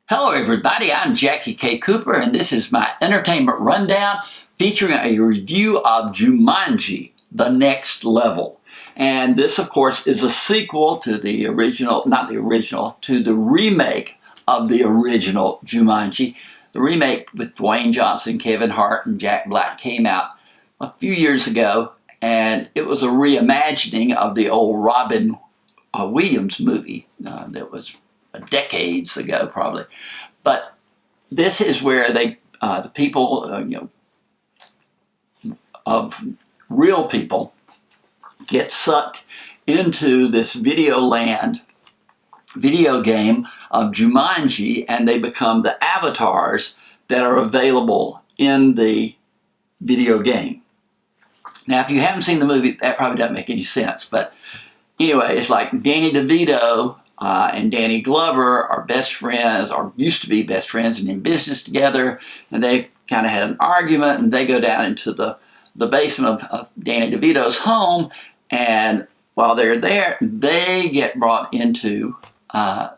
Hello everybody, I'm JackieKCooper and this is my entertainment rundown featuring a review of Jumanji, The Next Level. And this of course is a sequel to the original, to the remake of the original Jumanji. The remake with Dwayne Johnson, Kevin Hart, and Jack Black came out a few years ago, and it was a reimagining of the old Robin Williams movie that was decades ago probably. But this is where the people of real people get sucked into this video game of Jumanji, and they become the avatars that are available in the video game. Now, if you haven't seen the movie, that probably doesn't make any sense. But anyway, it's like Danny DeVito and Danny Glover are best friends, or used to be best friends, and in business together. And they've kind of had an argument, and they go down into the basement of Danny DeVito's home. And while they're there, they get brought into the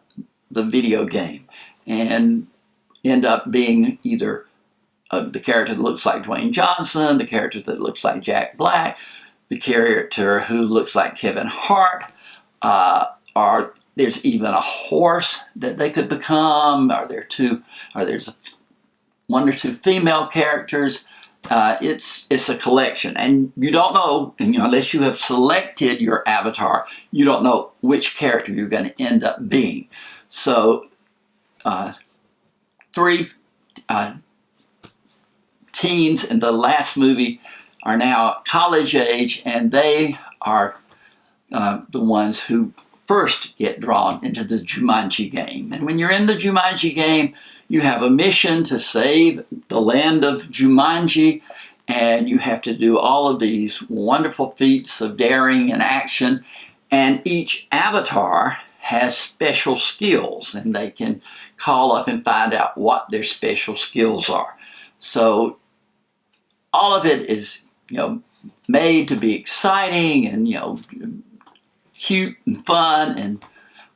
video game and end up being either the character that looks like Dwayne Johnson, the character that looks like Jack Black, the character who looks like Kevin Hart, or there's even a horse that they could become, or there's one or two female characters. It's a collection, and you don't know, unless you have selected your avatar, you don't know which character you're going to end up being. So, three teens in the last movie are now college age, and they are the ones who first get drawn into the Jumanji game. And when you're in the Jumanji game, you have a mission to save the land of Jumanji, and you have to do all of these wonderful feats of daring and action. And each avatar has special skills, and they can call up and find out what their special skills are. So all of it is, made to be exciting and, cute and fun, and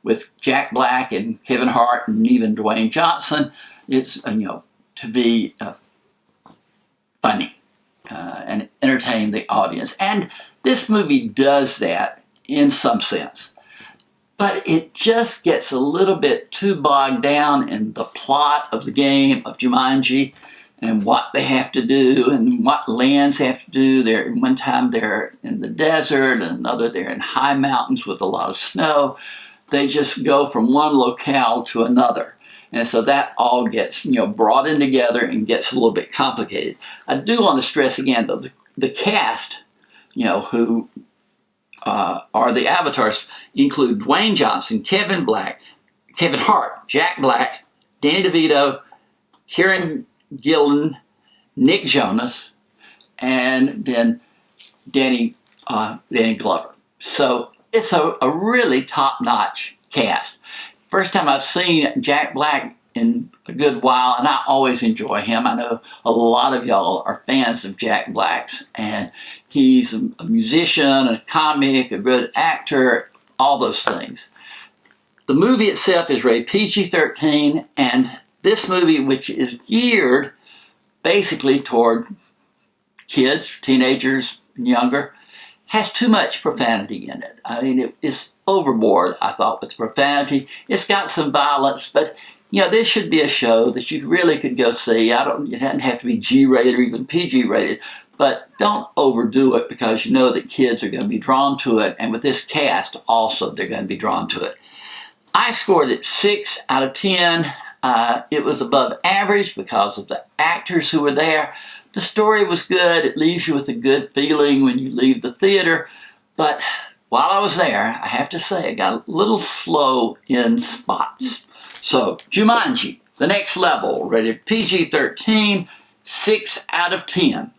with Jack Black and Kevin Hart and even Dwayne Johnson, it's to be funny and entertain the audience. And this movie does that in some sense, but it just gets a little bit too bogged down in the plot of the game of Jumanji and what they have to do and what lands they have to do. One time they're in the desert, and another they're in high mountains with a lot of snow. They just go from one locale to another. And so that all gets brought in together and gets a little bit complicated. I do want to stress again, though, the cast, who are the avatars, include Dwayne Johnson, Kevin Hart, Jack Black, Danny DeVito, Kieran Gillen, Nick Jonas, and then Danny Glover. So it's a really top-notch cast. First time I've seen Jack Black in a good while, and I always enjoy him. I know a lot of y'all are fans of Jack Black's, and he's a musician, a comic, a good actor, all those things. The movie itself is rated PG-13, and this movie, which is geared basically toward kids, teenagers, and younger, has too much profanity in it. I mean, it's overboard, I thought, with the profanity. It's got some violence, but this should be a show that you really could go see. It doesn't have to be G-rated or even PG-rated, but don't overdo it, because you know that kids are going to be drawn to it, and with this cast also they're going to be drawn to it. I scored it 6 out of 10. It was above average because of the actors who were there. The story was good. It leaves you with a good feeling when you leave the theater. But while I was there, I have to say, it got a little slow in spots. So, Jumanji, The Next Level, rated PG-13, 6 out of 10.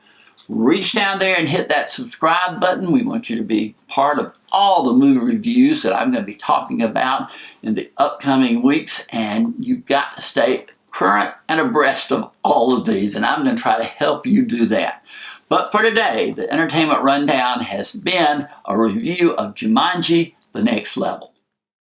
Reach down there and hit that subscribe button. We want you to be part of all the movie reviews that I'm going to be talking about in the upcoming weeks, and you've got to stay current and abreast of all of these, and I'm going to try to help you do that. But for today, the Entertainment Rundown has been a review of Jumanji, The Next Level.